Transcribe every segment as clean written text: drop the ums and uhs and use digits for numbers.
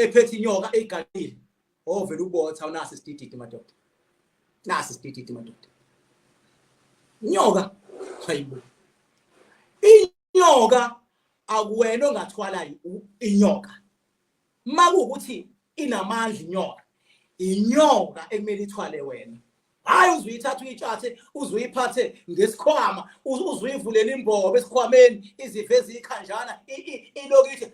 ephethe inyoka eyiganile ovela ubotha unasi isidididi madoda nasi isidididi madoda inyoka hayibo inyoka akuwena ongathwala inyoka makuukuthi inamandla inyoka ekumele ithwale wena hayi uzuyithatha uyitshathe uzuyiphathe ngesikhwama uzuyivulele imbobo esikhwameni iziveze ikhanjana ilokithi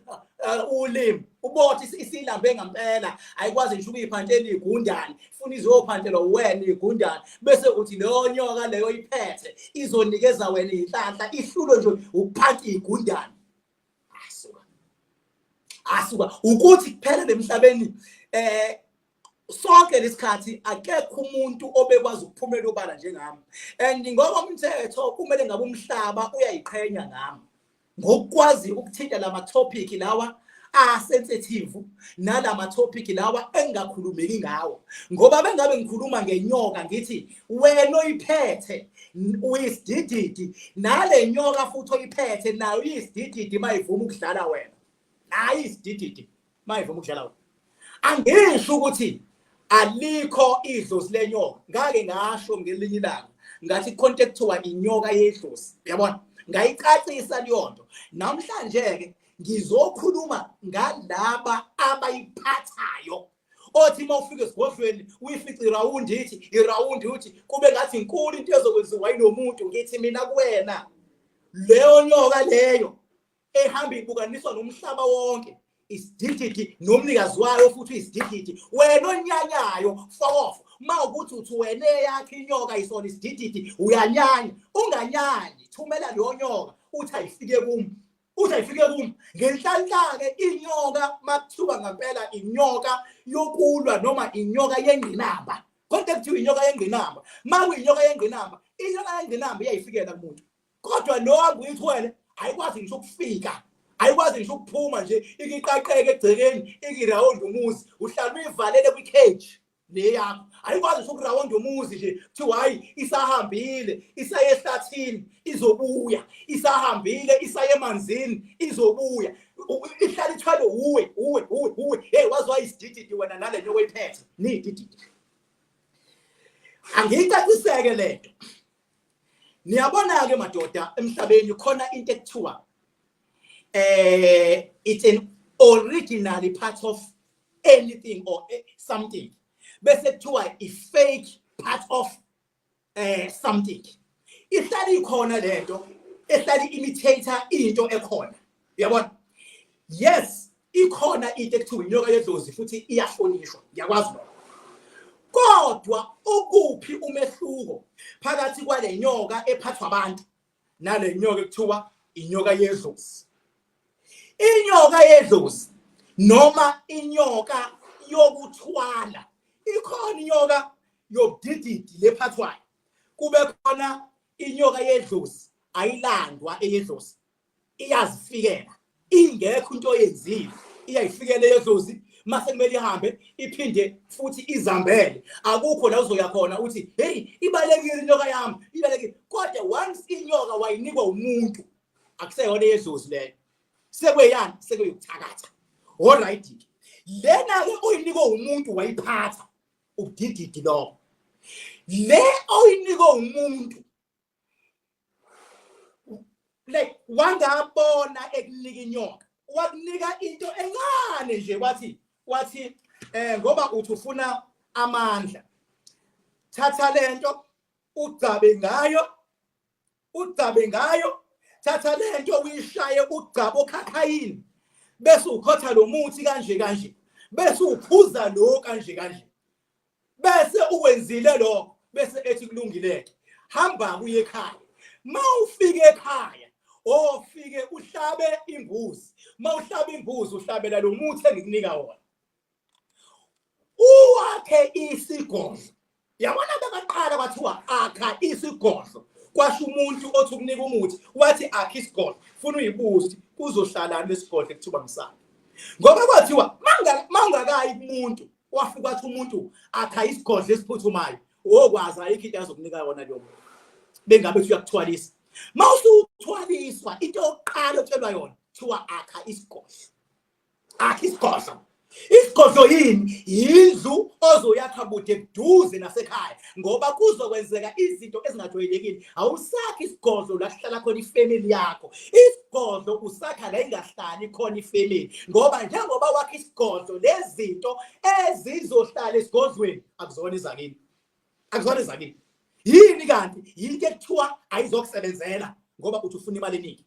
ulimi ubothi isilambe ngempela ayikwazi nje ukuyiphantela igundane funa izophantelwa wena igundane bese uthi leyo nyoka leyo iphethe izonikeza wena inhlanhla ihlulo nje ukuphantha igundane asuka ukuthi kuphela emhlabeni sonke lesikhathi akekho umuntu obekwazi ukuphumela obala njengami and ngokomthetho kumele ngabe umhlaba uyayiqhenya ngami ngokwazi ukuthinta lama topic lawa sensitive nalama topic lawa engakhulumeki ngawo ngoba bengabe ngikhuluma ngenyoka ngithi wena oyiphethe uyisidididi nale nyoka futhi oyiphethe nayo iyisidididi mayivuma ukudlala wena nayi isidididi mayivuma ukudlala wena angisho ukuthi alikho idlozi lenyoka ngake ngasho ngelinye ilanga ngathi contact wa inyoka yedlozi yabona ngayicacisa liyonto namhlanje ke ngizokhuluma ngalaba abayiphathayo othi mawufika esigodlweni uyifica irawundi uthi kube ngathi inkulu into ezokwenziwa yilomuntu ngithi mina kuwena leyo nyoka leyo ehamba ibukaniswa nomhlaba wonke isidididi nomnikazi wayo futhi isidididi wena onyanyayo fof mawukuthi uthi wena yakhe inyoka isona isidididi uyanyanya unganyanyi thumela leyo nyoka uthi ayifike kimi ngenhlanhla ke inyoka makuthiwa ngempela inyoka yokulwa noma inyoka yengqinamba konke kuthiwa inyoka yengqinamba makuyinyoka yengqinamba iyayifikela kumuntu kodwa lo nguyithwele ayikwazi ngisho ukufika ayikwazi ngisho ukuphuma nje ikiqaqeke egcekeni ikiround umuzi uhlala uyivalele kwicage le yakho ayikwazi ngisho ukuround umuzi nje kuthi hayi isahambile isaye ehlathini izobuya isahambile isaye emanzini izobuya ihlala ithwale uwe hey wazwa isidididi wena nale nyoka oyiphethe nidididi angiyicaciseke lento niyabona ke madoda emhlabeni khona into ekuthiwa it's an originally part of anything or something bese kuthiwa i-fake part of something ihlala ikhona lento ehlala imitator into ekhona uyabona yes ikhona into ekuthiwa inyoka yedlozi futhi iyahlonishwa ngiyakwazi lokho kodwa ukuphi umehluko phakathi kwale nyoka ephathwa abantu nale nyoka ekuthiwa inyoka yedlozi inyoka yedlozi noma inyoka yokuthwala ikhona inyoka yobudididi lephathwayo kube khona inyoka yedlozi ayilandwa eyedlozi iyazifikela ingekho into oyenzile iyayifikela eyedlozi mase kumele ihambe iphinde futhi izambele akukho la uzoya khona uthi hey ibalekile inyoka yami ibalekile kodwa once inyoka wayinikwa umuntu akuseyona yedlozi leyo sekweyani sekuyokuthakatha alright lena ke oyinikwa umuntu wayiphatha ubudididi lo le oyinikwa umuntu like wangabona ekunika inyoka wakunika into encane nje wathi ngoba uthi ufuna amandla thatha lento ugcabe ngayo thatha lento uyishaye ugcaba okhakhayini bese ukhotha lo muthi kanje bese uphuza lo kanje bese uwenzile lo bese ethi kulungileke hamba kuye ekhaya mawufike ekhaya ofike uhlabe imbuzi mawuhlaba imbuzi uhlabela lo muthi engikunika wona uwakhe isigodlo yabona baqala bathiwa akha isigodlo kwasho umuntu othi ukunika umuthi wathi akha isigodlo funa uyibuza kuzohlalana lesigodlo ekuthiwa msana ngoba kwathiwa mangakayi umuntu wafika wathi umuntu akha isigodlo esiphuthumayo okwazi ayikho into azokunika yona leyo bengabe uyakuthwalisa mawusuthwaliswa into yokuqala otshelwa yona thiwa akha isigodlo Isigodlo yini? Yindlu ozoyakha bude buduze nasekhaya ngoba kuzokwenzeka izinto ezingajwayelekile. Awusakhi isigodlo la kuhlala khona ifamily yakho. Isigodlo usakha la ingahlali khona ifamily ngoba njengoba wakha isigodlo lezinto ezizohlala esigodlweni akuzona izakini. Akuzona izakini. Yini kanti? Yinto ekuthiwa ayizokusebenzela ngoba uthi ufuna imali eningi.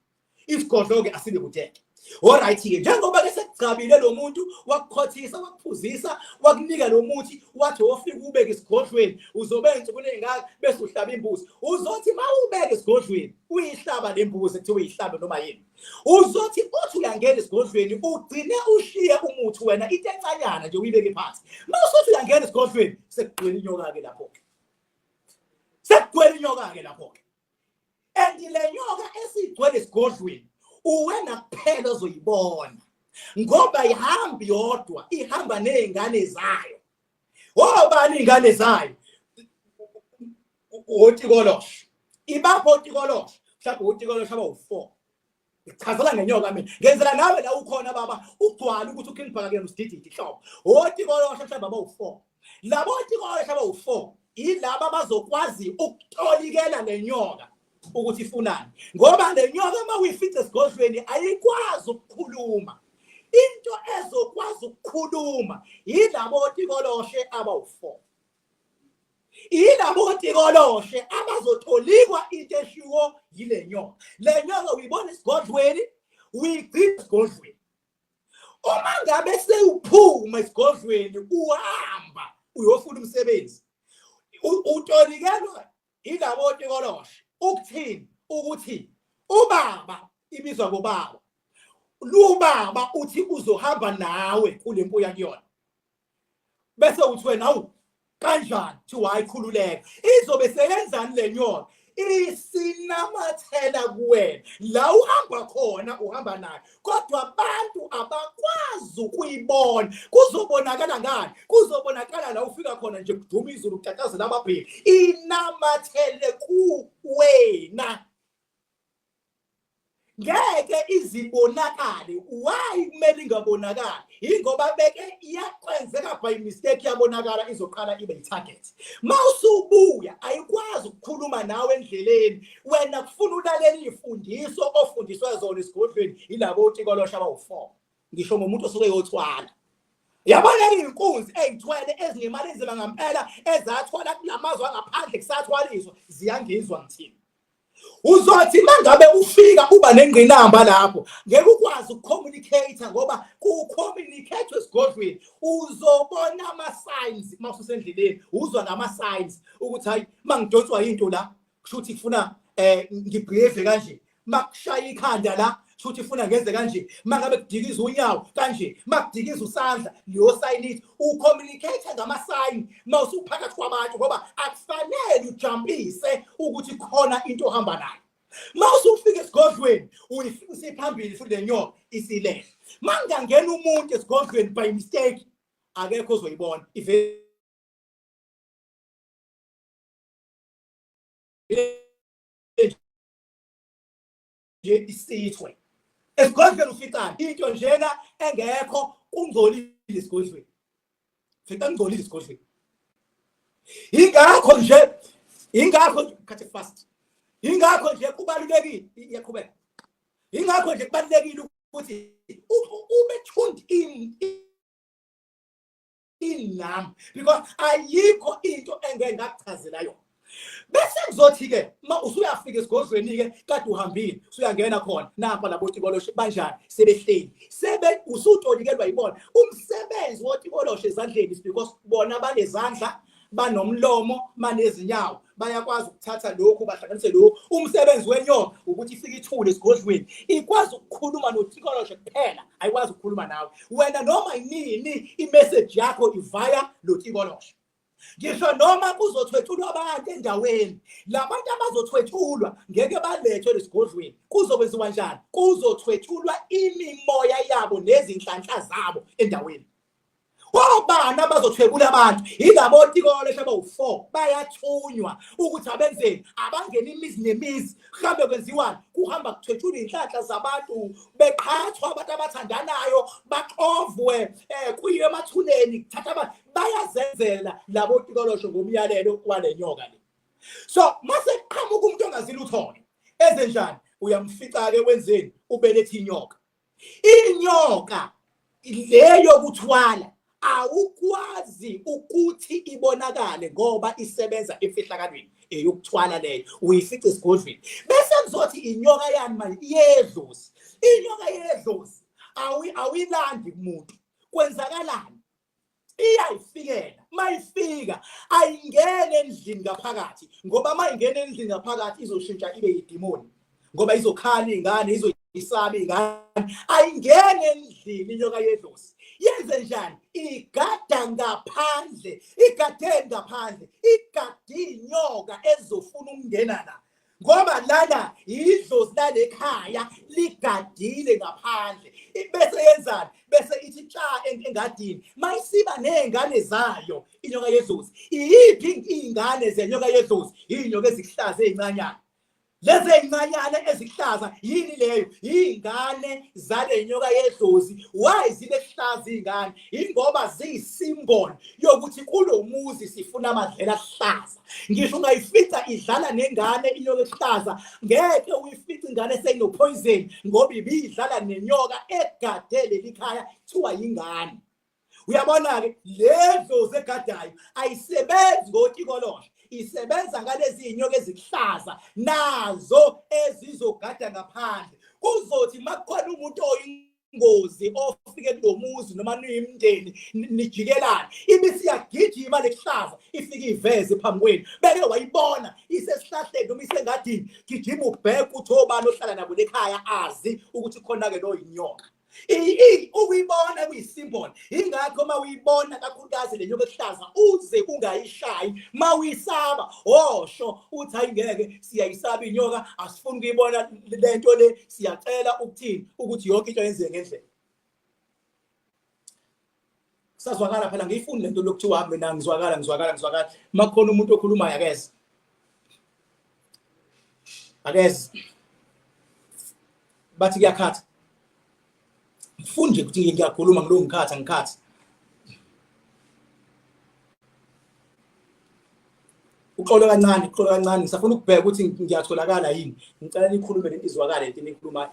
Isigodlo ke asibe kudeke. Alright ke njengoba ke sekugcabile lo muntu wakukhothisa wakuphuzisa wakunika lo muthi wathi ofika ubeke esigodlweni uzobenza kunengaka bese uhlaba imbuzi uzothi mawubeke esigodlweni uyihlaba lembuzi kuthiwa uyihlaba noma yini uzothi uthi uyangena esigodlweni ugcine ushiye umuthi wena into encanyana nje uyibeke phansi mawusothi uyangena esigodlweni sekugcwele inyoka ke lapho ke sekugcwele inyoka ke lapho ke and le nyoka esigcwele esigodlweni uwena kuphela ozoyibona ngoba ihambi yodwa ihamba nezingane zayo obani izingane zayo otikolosho ibapho otikolosho mhlawumbe otikolosho aba4 ichazela ngenyoka mina ngenzela nawe la ukhona baba ugcwala ukuthi uKing Bhaka ke usidididi hlobo otikolosho mhlawumbe aba4 labo otikolosho aba4 ilaba bazokwazi ukutolikela lenyoka ukuthi ifunani ngoba le nyoka mawuyifica esigodlweni ayikwazi ukukhuluma into ezokwazi ukukhuluma yilabo otikoloshe aba4 yilabo otikoloshe abazotolikwa into eshiwo yile nyoka le nyoka uyibona esigodlweni uyigcina esigodlweni uma ngabe sewuphuma esigodlweni uhamba uyofuna umsebenzi utolikelwa yilabo otikoloshe ukuthini ukuthi ubaba ibizwa ngobaba lubaba uthi uzohamba nawe kulempu yakuyona bese uthi wena awu kanjani thi wayikhululeka izobe seyenzani le nyoka isinamathela kuwena la uhamba khona uhamba nayo kodwa abantu abakwazi ukuyibona kuzobonakala ngani kuzobonakala la ufika khona nje kuduma izulu kutatazela ababheki inamathele kuwena ngeke izibonakale why kumele ingabonakali ingoba beke iyakwenzeka by mistake yabonakala izoqala ibe itarget mawusubuya ayikwazi ukukhuluma nawe endleleni wena kufuna ulalela izifundiso ofundiswe zona esigodlweni ilabo otikolosha aba4 ngisho ngomuntu osuke yothwala yabona inkunzi ezithwele ezinemali ezima ngempela ezathwala kulamazwe angaphandle kusathwaliswa ziyangizwa ngithini uzothi mangabe ufika uba nengqinamba lapho ngeke ukwazi ukucommunicate ngoba ku-communicate esigodlweni uzobona ama-signs mawususendleleni uzwa nama-signs ukuthi hayi mangidonswa into la kushuthi kufuna ngibhehave kanje makushaya ikhanda la kushuthi ufuna ngenze kanje mangabe kudikiza unyawo kanje makudikiza usandla leyo sign ithi ucommunicate ngama-sign mawusuphakathi kwabantu ngoba akufanele ujampise ukuthi khona into ohamba nayo mawusufika esigodlweni usiphambili futhi le nyoka isilehle mangangena umuntu esigodlweni by mistake akekho ozoyibona isithwe esigodlweni uficana into njena engekho kungcolile esigodlweni fika ngcolile esigodlweni ingakho khathi fast ingakho nje kubalulekile iyaqhubeka ingakho nje kubalulekile ukuthi ube tuned in nam because ayikho into engeke ngakuchazela yona bese kuzothi ke ma usuyafika esigodlweni ke kade uhambile usuyangena khona napha labo tikoloshe banjani sebehleli usutolikelwa yibona umsebenzi wotikoloshe ezandleni because bona banezandla banomlomo manezinyawo bayakwazi ukuthatha lokhu bahlanganise lokhu umsebenzi wenyoka ukuthi ifike ithule esigodlweni ikwazi ukukhuluma notikoloshe kuphela ayikwazi ukukhuluma nawe wena noma yini imessage yakho ivaya lotikoloshe ngisho noma kuzothwethulwa abantu endaweni labantu abazothwethulwa ngeke balethwe lesigodlweni kuzokwenziwa njani kuzothwethulwa imimoya yabo nezinhlanhla zabo endaweni Obani abazothwebula abantu yilabo tikole shabawu4 bayathunywa ukuthi abenzeni abangena imizi nemizi mhlambe kwenziwani kuhamba kuthwetshula inhlanhla zabantu beqhathwa abantu abathandanayo baxovwe kuyiwe emathuneni kuthatha abantu bayazenzela labo tikolosho ngomyalelo walenyoka le. So mase qhamuka umuntu ongazili uthole ezenjani uyamfica ke wenzeni ubelethe inyoka. Inyoka leyo kuthwala awukwazi ukuthi ibonakale ngoba isebenza efihlakalweni eyokuthwala leyo uyifica esigodlweni bese kuzothi inyoka yani manje yedlozi. Inyoka yedlozi awuyilandi kumuntu kwenzakalani iyayifikela mayifika ayingene endlini ngaphakathi ngoba mayingene endlini ngaphakathi izoshintsha ibe yidimoni ngoba izokhala ingane izoyisaba ingane ayingene endlini inyoka yedlozi. Yenze njani igada ngaphandle igade ngaphandle igadi inyoka ezofuna ukungena la ngoba lana idlozi lalekhaya ligadile ngaphandle bese yenzani bese ithi tsha engadini mayisiba nezingane zayo inyoka yedlozi. Iyiphi ingane zenyoka yedlozi? Inyoka ezihlaza ezincanyana lezi ezincanyana ezihlaza yini leyo? Ingane zale nyoka yedlozi. Why zilehlaza ingane? Ingoba ziyisymbol yokuthi kulomuzi sifuna amadlela ahlaza. Ngisho ungayifica idlala nengane inyoka ehlaza ngeke uyifice ingane eseyinopoison ngoba ibidlala nenyoka egadele likhaya kuthiwa yingane. Uyabona ke ledlozi egadayo ayisebenzi ngotikolosho isebenza ngalezi inyoka ezihlaza nazo ezizogada ngaphandle. Kuzothi makukhona umuntu oyingozi ofike kulomuzi noma niyimndeni nijikelana ibisi yagijima lehlaza ifike iveze phambi kwenu beke wayibona isesihlahleni noma isengadini gijima ubheke uthi obani ohlala nabo lekhaya azi ukuthi khona ke lo inyoka. Ukuyibona kuyisymbol ingakho mawuyibona kakhulukazi le nyoka ehlaza uze ungayishayi mawuyisaba osho uthi ayingeke siyayisaba inyoka asifuni ukuyibona lento le siyacela ukuthini ukuthi yonke into yenziwe ngendlela. Kusazwakala phela ngiyifuni lento lokuthiwa mina ngizwakala makukhona umuntu okhulumayo akeze bathi kuyakhatha mfunje ukuthi ngiyakhuluma ngilo ngikhathi uxolo kancane ngisafuna ukubheka ukuthi ngiyatholakala yini ngicela nikhulume lento izwakala lento enikhulumayo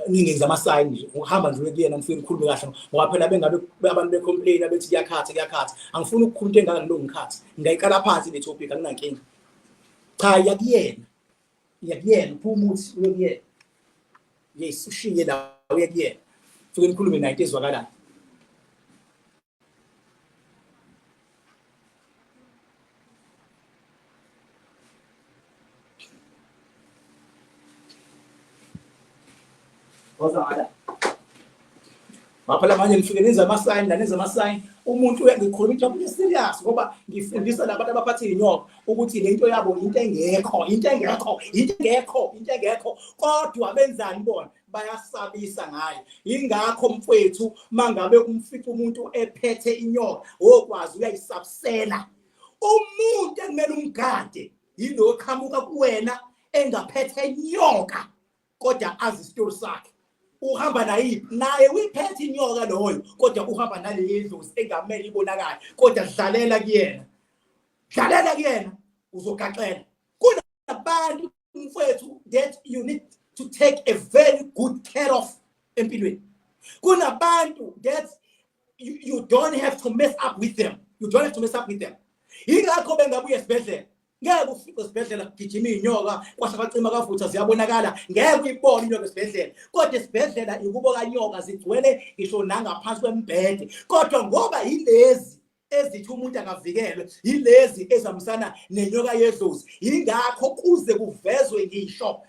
ningenza ama-sign nje uhamba nje kuyena ngifike ngikhulume kahle ngoba phela bengabe abantu becomplain abethi kuyakhatha angifuni ukukhuluma into engaka ngilo ngikhathi ngayikala phansi le topic anginankinga cha yakuyena phumuthi uyekuyena yes ushiye la uyekuyena futhi ngikhulume naye into ezwakalayo. Maphela manje ngifike nenza ama-sign umuntu ngikhuluma into serious ngoba ngifundisa labantu abaphatha inyoka ukuthi lento yabo into engekho kodwa benzani bona bayasabisa ngayo. Ingakho mfowethu mangabe umfica umuntu ephethe inyoka okwazi uyayisabsela. Umuntu ekumele umgade yilo oqhamuka kuwena engaphethe inyoka kodwa azi isitori sakhe. Uhamba naye uyiphethe inyoka loyo kodwa uhamba nale yedlozi engamele ibonakala kodwa dlalela kuyena uzogaxela. Kunabantu mfowethu that you need to take a very good care of empilweni. Kunabantu that you don't have to mess up with them. Ingakho bengabuye esibhedlela ngeke ufike esibhedlela kugijima inyoka kwasabacima kavutha ziyabonakala ngeke uyibone inyoka esibhedlela kodwa esibhedlela ikubo kanyoka zigcwele ngisho nangaphansi kwembhede kodwa ngoba yilezi ezithi umuntu akavikelwe yilezi ezamsana nenyoka yedlozi ingakho kuze kuvezwe ngisho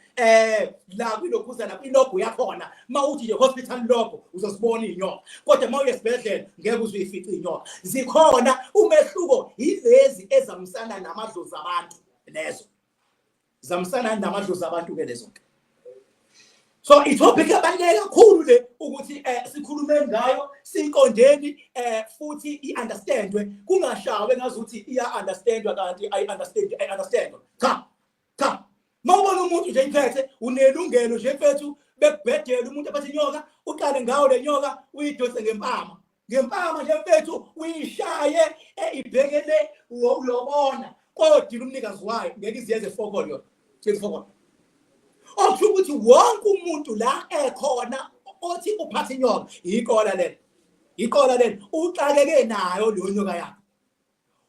la kulokhuzana kwilogo yakhona mawuthi nje hospital logo uzosibona inyoka kodwa mawuye esibhedlela ngeke uzuyifica inyoka. Zikhona umehluko yilezi ezamsana namadlozi abantu lezo zamsana namadlozi abantu ke lezo So itopic ebaluleke kakhulu le ukuthi sikhulume ngayo siqondeni futhi iunderstandwe kungashawe ngazuthi iya understandwa kanti understand cha mawubona umuntu nje imphethe unelungelo nje mfethu bekubhedela umuntu aphathe inyoka uqale ngawo le nyoka uyidose ngempama nje mfethu uyishaye ibhekele uyobona kodwa umnikazi wayo ngeke iziyeze fokolo yona fokolo okusho ukuthi wonke umuntu la ekhona othi uphathe inyoka ikola lelo uxakeke nayo leyo nyoka yakho.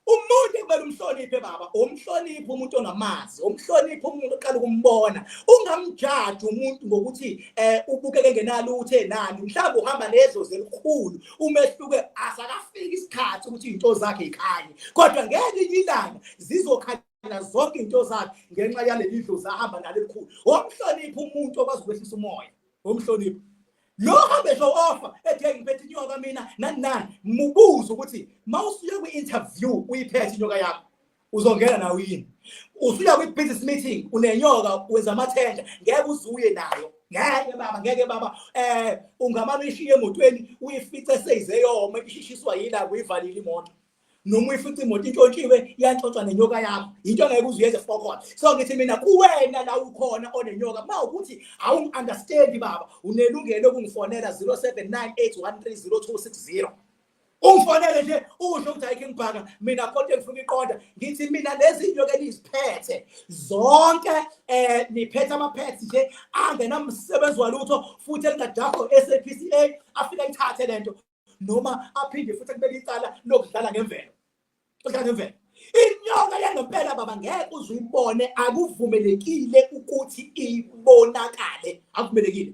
Umuntu ekumele umhloniphe baba, umhloniphe umuntu onamazi, umhloniphe umuntu oqala ukumbona. Ungamjaji umuntu ngokuthi ubukeke ngenalo uthe nani, mhlawumbe uhamba nedlozi elikhulu, umehluke asakafika isikhathi ukuthi izinto zakhe ikhanye. Kodwa ngelinye ilanga zizokhanya zonke izinto zakhe ngenxa yaleli dlozi ahamba nalo elikhulu. Umhloniphe umuntu okwazi ukwehlisa umoya, umhloniphe. Lo hambe nje offer ethe ngiphethe inyoka mina nani mubuza ukuthi mawusuya kwi-interview uyiphethe inyoka yakho uzongena nawo yini, usuya kwi-business meeting unenyoka wenza amathenda ngeke uzuye nayo, ngeke baba ungamane ishiye emotweni uyifice seyizeyoma ishishiswa yila uyivalile imoto noma uyifice imoto intshontshiwe yantshontshwa nenyoka yakho into ngeke uzuyenze fokona. So ngithi mina kuwena la ukhona onenyoka mawukuthi awungi-understand baba unelungelo ukungifonela 0798130260 ungifonele nje usho ukuthi hayi King Bhaka mina konke ngifuna iqonda ngithi mina lezi inyoka eliziphethe zonke niphethe amaphethe nje angenamsebenzi walutho futhi elingadakho SAPCA afika ithathe lento noma aphinde futhi kubeka icala lokudlala ngemvelo. Inyoka yangempela baba ngeke uzuyibone, akuvumelekile ukuthi ibonakale, akuvumelekile.